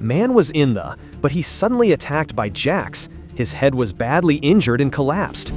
Man was in but he suddenly attacked by jacks. His head was badly injured and collapsed.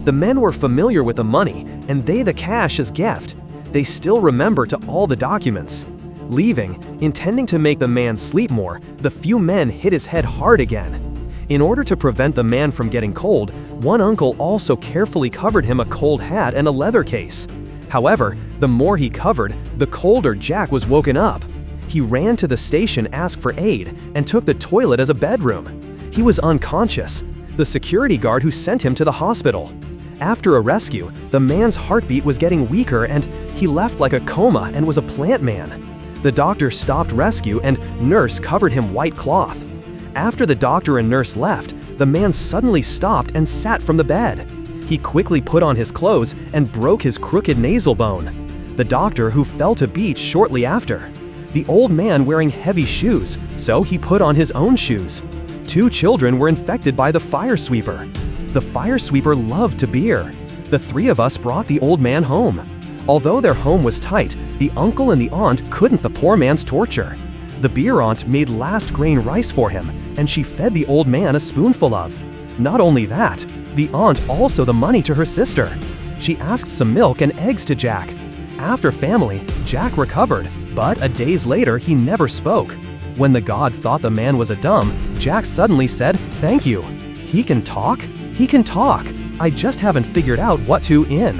The men were familiar with the money, and they the cash as gift. They still remember to all the documents. Leaving, intending to make the man sleep more, the few men hit his head hard again. In order to prevent the man from getting cold, one uncle also carefully covered him a cold hat and a leather case. However, the more he covered, the colder Jack was woken up. He ran to the station, asked for aid, and took the toilet as a bedroom. He was unconscious. The security guard who sent him to the hospital. After a rescue, the man's heartbeat was getting weaker and he left like a coma and was a plant man. The doctor stopped rescue and nurse covered him white cloth. After the doctor and nurse left, the man suddenly stopped and sat from the bed. He quickly put on his clothes and broke his crooked nasal bone. The doctor who fell to beach shortly after. The old man wearing heavy shoes, so he put on his own shoes. 2 children were infected by the fire sweeper. The fire sweeper loved to beer. The 3 of us brought the old man home. Although their home was tight, the uncle and the aunt couldn't the poor man's torture. The beer aunt made last grain rice for him, and she fed the old man a spoonful of. Not only that, the aunt also the money to her sister. She asked some milk and eggs to Jack. After family, Jack recovered, but a days later he never spoke. When the god thought the man was a dumb, Jack suddenly said, "Thank you." He can talk? He can talk. I just haven't figured out what to in.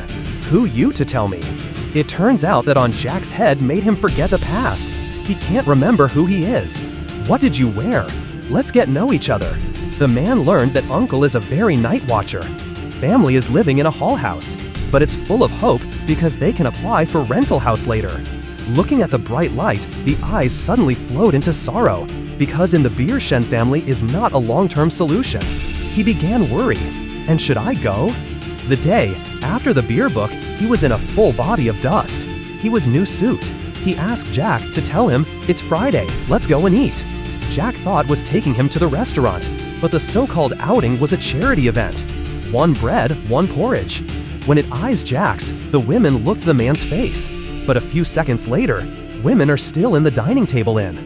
Who you to tell me? It turns out that on Jack's head made him forget the past. He can't remember who he is. What did you wear? Let's get know each other. The man learned that uncle is a very night watcher. Family is living in a hall house, but it's full of hope because they can apply for rental house later. Looking at the bright light, the eyes suddenly flowed into sorrow, because in the beer Shen's family is not a long-term solution. He began worry. And should I go? The day after the beer book, he was in a full body of dust. He was new suit. He asked Jack to tell him, "It's Friday, let's go and eat." Jack thought was taking him to the restaurant, but the so-called outing was a charity event. 1 bread, 1 porridge. When it eyes Jack's, the women looked the man's face. But a few seconds later, women are still in the dining table in.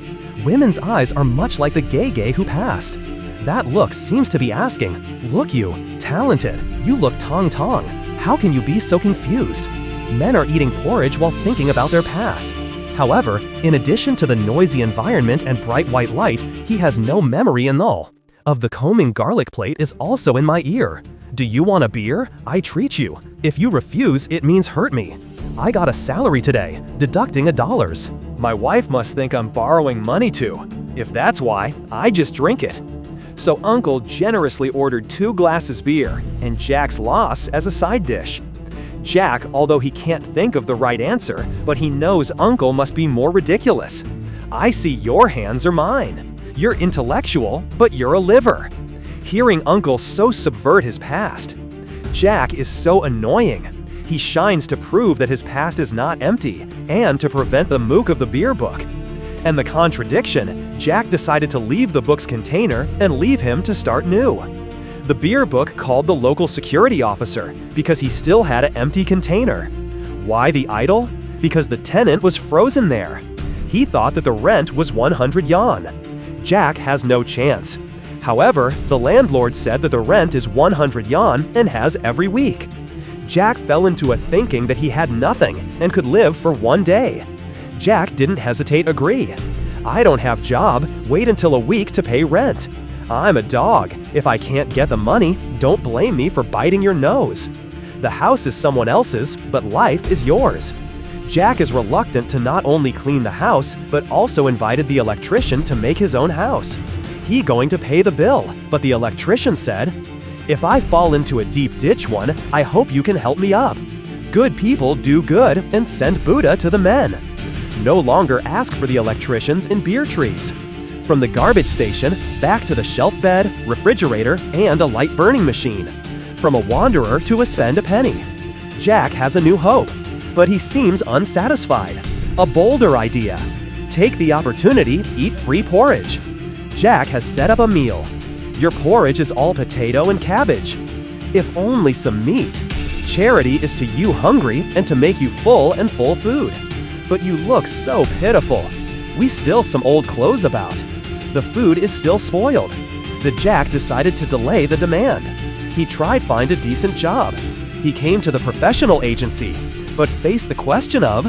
Women's eyes are much like the gay who passed. That look seems to be asking, "Look you, talented, you look tong. How can you be so confused?" Men are eating porridge while thinking about their past. However, in addition to the noisy environment and bright white light, he has no memory in all. Of the combing garlic plate is also in my ear. Do you want a beer? I treat you. If you refuse, it means hurt me. I got a salary today, deducting $1. My wife must think I'm borrowing money too. If that's why, I just drink it. So Uncle generously ordered 2 glasses beer and Jack's loss as a side dish. Jack, although he can't think of the right answer, but he knows Uncle must be more ridiculous. I see your hands are mine. You're intellectual, but you're a liver. Hearing Uncle so subvert his past. Jack is so annoying. He shines to prove that his past is not empty and to prevent the mook of the beer book. And the contradiction, Jack decided to leave the book's container and leave him to start new. The beer book called the local security officer because he still had an empty container. Why the idol? Because the tenant was frozen there. He thought that the rent was 100 yuan. Jack has no chance. However, the landlord said that the rent is 100 yuan and has every week. Jack fell into a thinking that he had nothing and could live for 1 day. Jack didn't hesitate, agree. I don't have job, wait until a week to pay rent. I'm a dog. If I can't get the money, don't blame me for biting your nose. The house is someone else's, but life is yours. Jack is reluctant to not only clean the house, but also invited the electrician to make his own house. He going to pay the bill, but the electrician said, "If I fall into a deep ditch one, I hope you can help me up. Good people do good and send Buddha to the men." No longer ask for the electricians in beer trees. From the garbage station, back to the shelf bed, refrigerator, and a light burning machine. From a wanderer to a spend a penny. Jack has a new hope, but he seems unsatisfied. A bolder idea. Take the opportunity, eat free porridge. Jack has set up a meal. Your porridge is all potato and cabbage. If only some meat. Charity is to you hungry and to make you full and full food. But you look so pitiful. We still some old clothes about. The food is still spoiled. The Jack decided to delay the demand. He tried to find a decent job. He came to the professional agency, but faced the question of,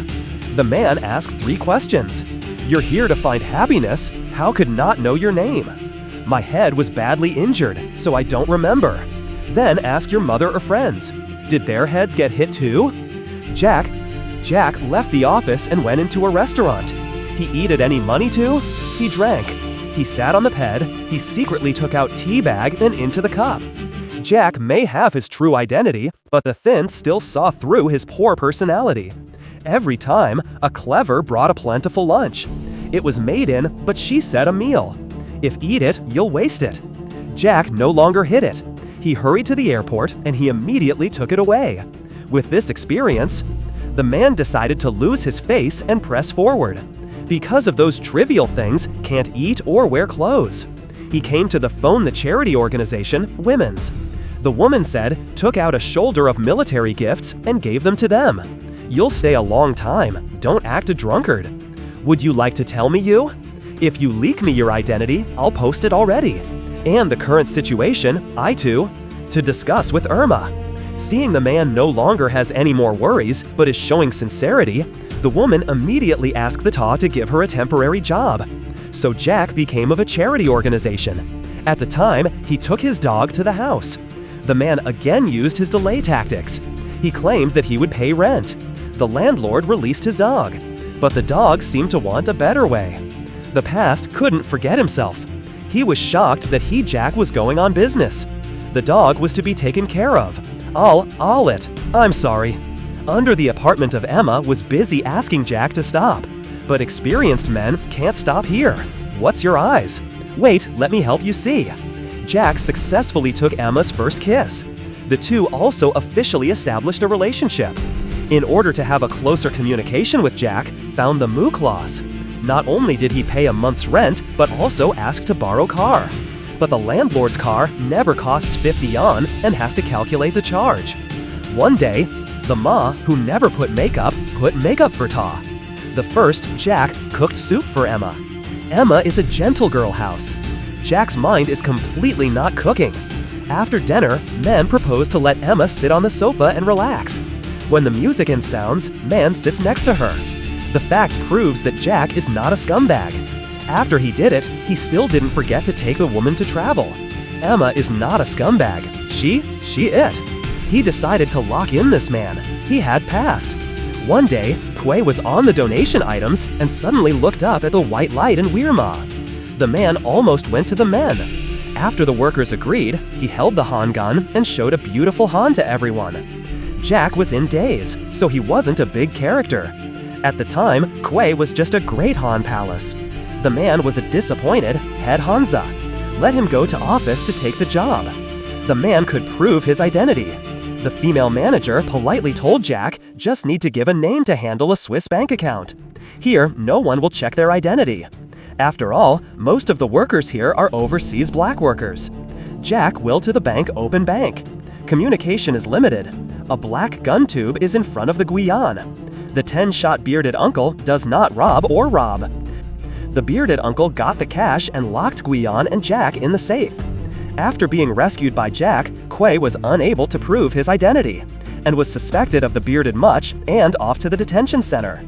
the man asked 3 questions. You're here to find happiness. How could not know your name? My head was badly injured, so I don't remember. Then ask your mother or friends. Did their heads get hit too? Jack left the office and went into a restaurant. He eated any money too? He drank. He sat on the bed. He secretly took out tea bag and into the cup. Jack may have his true identity, but the thin still saw through his poor personality. Every time, a clever brought a plentiful lunch. It was made in, but she said a meal. If eat it, you'll waste it. Jack no longer hid it. He hurried to the airport and he immediately took it away. With this experience, the man decided to lose his face and press forward. Because of those trivial things, can't eat or wear clothes. He came to the charity organization, Women's. The woman said, took out a shoulder of military gifts and gave them to them. You'll stay a long time. Don't act a drunkard. Would you like to tell me you? If you leak me your identity, I'll post it already. And the current situation, to discuss with Irma. Seeing the man no longer has any more worries, but is showing sincerity, the woman immediately asked the TA to give her a temporary job. So Jack became of a charity organization. At the time, he took his dog to the house. The man again used his delay tactics. He claimed that he would pay rent. The landlord released his dog, but the dog seemed to want a better way. The past couldn't forget himself. He was shocked that Jack was going on business. The dog was to be taken care of. I'm sorry. Under the apartment of Emma was busy asking Jack to stop. But experienced men can't stop here. What's your eyes? Wait, let me help you see. Jack successfully took Emma's first kiss. The two also officially established a relationship. In order to have a closer communication with Jack, found the moo clause. Not only did he pay a month's rent, but also asked to borrow car. But the landlord's car never costs 50 yuan and has to calculate the charge. One day, the ma, who never put makeup for Ta. The first, Jack, cooked soup for Emma. Emma is a gentle girl house. Jack's mind is completely not cooking. After dinner, men propose to let Emma sit on the sofa and relax. When the music sounds, man sits next to her. The fact proves that Jack is not a scumbag. After he did it, he still didn't forget to take the woman to travel. Emma is not a scumbag. She it. He decided to lock in this man. He had passed. One day, Pui was on the donation items and suddenly looked up at the white light in Weirma. The man almost went to the men. After the workers agreed, he held the Han gun and showed a beautiful Han to everyone. Jack was in daze, so he wasn't a big character. At the time, Kui was just a great Han palace. The man was a disappointed head Hanza. Let him go to office to take the job. The man could prove his identity. The female manager politely told Jack, just need to give a name to handle a Swiss bank account. Here, no one will check their identity. After all, most of the workers here are overseas black workers. Jack will to the bank open bank. Communication is limited. A black gun tube is in front of the Guiyan. The 10-shot bearded uncle does not rob or rob. The bearded uncle got the cash and locked Guiyan and Jack in the safe. After being rescued by Jack, Kui was unable to prove his identity, and was suspected of the bearded much and off to the detention center.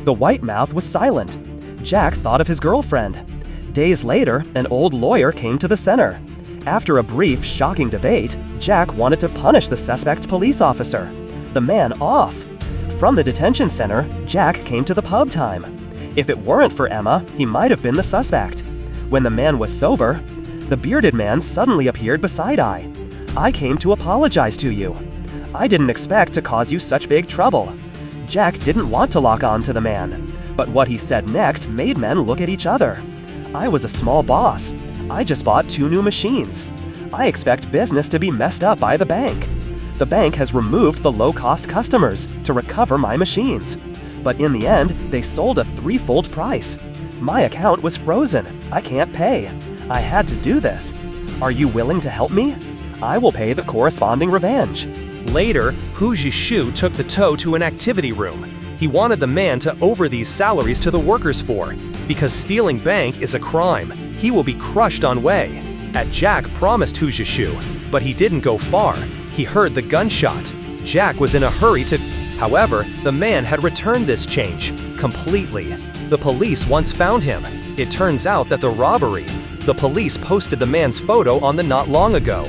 The white mouth was silent. Jack thought of his girlfriend. Days later, an old lawyer came to the center. After a brief, shocking debate, Jack wanted to punish the suspect police officer. The man off. From the detention center, Jack came to the pub time. If it weren't for Emma, he might have been the suspect. When the man was sober, the bearded man suddenly appeared beside I came to apologize to you. I didn't expect to cause you such big trouble. Jack didn't want to lock on to the man, but what he said next made men look at each other. I was a small boss. I just bought 2 new machines. I expect business to be messed up by the bank. The bank has removed the low-cost customers to recover my machines. But in the end, they sold a 3-fold price. My account was frozen. I can't pay. I had to do this. Are you willing to help me? I will pay the corresponding revenge. Later, Hu Zhishu took the toe to an activity room. He wanted the man to over these salaries to the workers for, because stealing bank is a crime. He will be crushed on way. At Jack promised Hujishu, but he didn't go far. He heard the gunshot. Jack was in a hurry to... However, the man had returned this change completely. The police once found him. It turns out that the police posted the man's photo on the not long ago.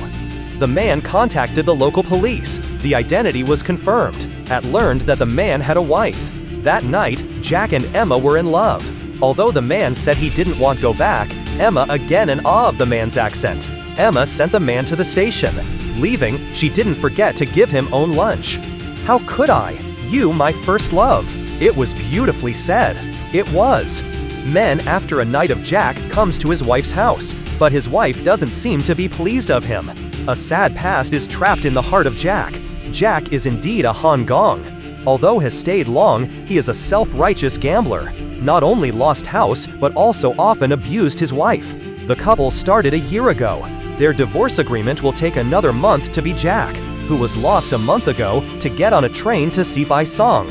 The man contacted the local police. The identity was confirmed. Had learned that the man had a wife. That night, Jack and Emma were in love. Although the man said he didn't want to go back, Emma, again in awe of the man's accent, Emma sent the man to the station. Leaving, she didn't forget to give him own lunch. "How could I? You, my first love." It was beautifully said. It was. Men, after a night of Jack, comes to his wife's house, but his wife doesn't seem to be pleased of him. A sad past is trapped in the heart of Jack. Jack is indeed a Han Gong. Although has stayed long, he is a self-righteous gambler. Not only lost house, but also often abused his wife. The couple started a year ago. Their divorce agreement will take another month to be Jack, who was lost a month ago, to get on a train to Sibai Song.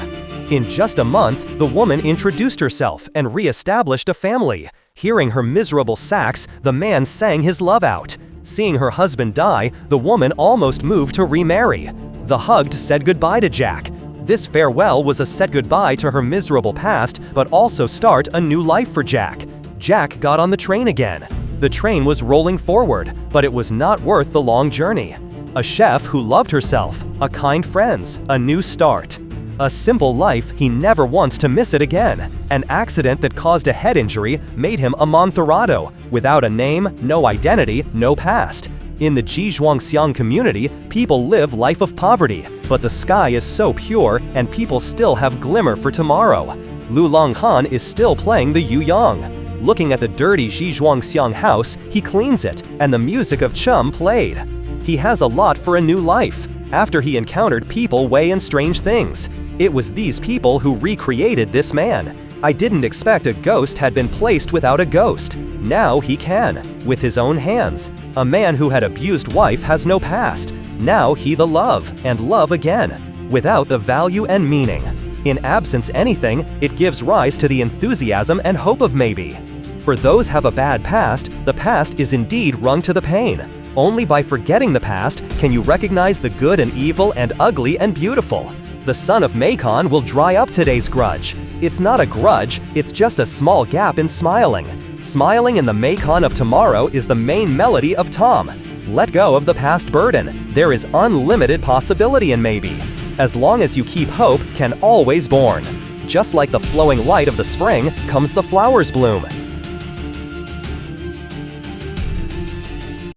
In just a month, the woman introduced herself and re-established a family. Hearing her miserable sax, the man sang his love out. Seeing her husband die, the woman almost moved to remarry. The hugged said goodbye to Jack. This farewell was a set goodbye to her miserable past, but also start a new life for Jack. Jack got on the train again. The train was rolling forward, but it was not worth the long journey. A chef who loved herself, a kind friends, a new start. A simple life, he never wants to miss it again. An accident that caused a head injury made him a Montherrado, without a name, no identity, no past. In the Zhizhuangxiang community, people live life of poverty, but the sky is so pure and people still have glimmer for tomorrow. Lu Longhan is still playing the Yu Yang. Looking at the dirty Zhizhuangxiang house, he cleans it, and the music of Chum played. He has a lot for a new life, after he encountered people way and strange things. It was these people who recreated this man. I didn't expect a ghost had been placed without a ghost. Now he can, with his own hands. A man who had abused wife has no past. Now he the love, and love again, without the value and meaning. In absence anything, it gives rise to the enthusiasm and hope of maybe. For those have a bad past, the past is indeed wrung to the pain. Only by forgetting the past can you recognize the good and evil and ugly and beautiful. The sun of Macon will dry up today's grudge. It's not a grudge, it's just a small gap in smiling. Smiling in the Macon of tomorrow is the main melody of Tom. Let go of the past burden. There is unlimited possibility in maybe. As long as you keep hope, can always born. Just like the flowing light of the spring, comes the flowers bloom.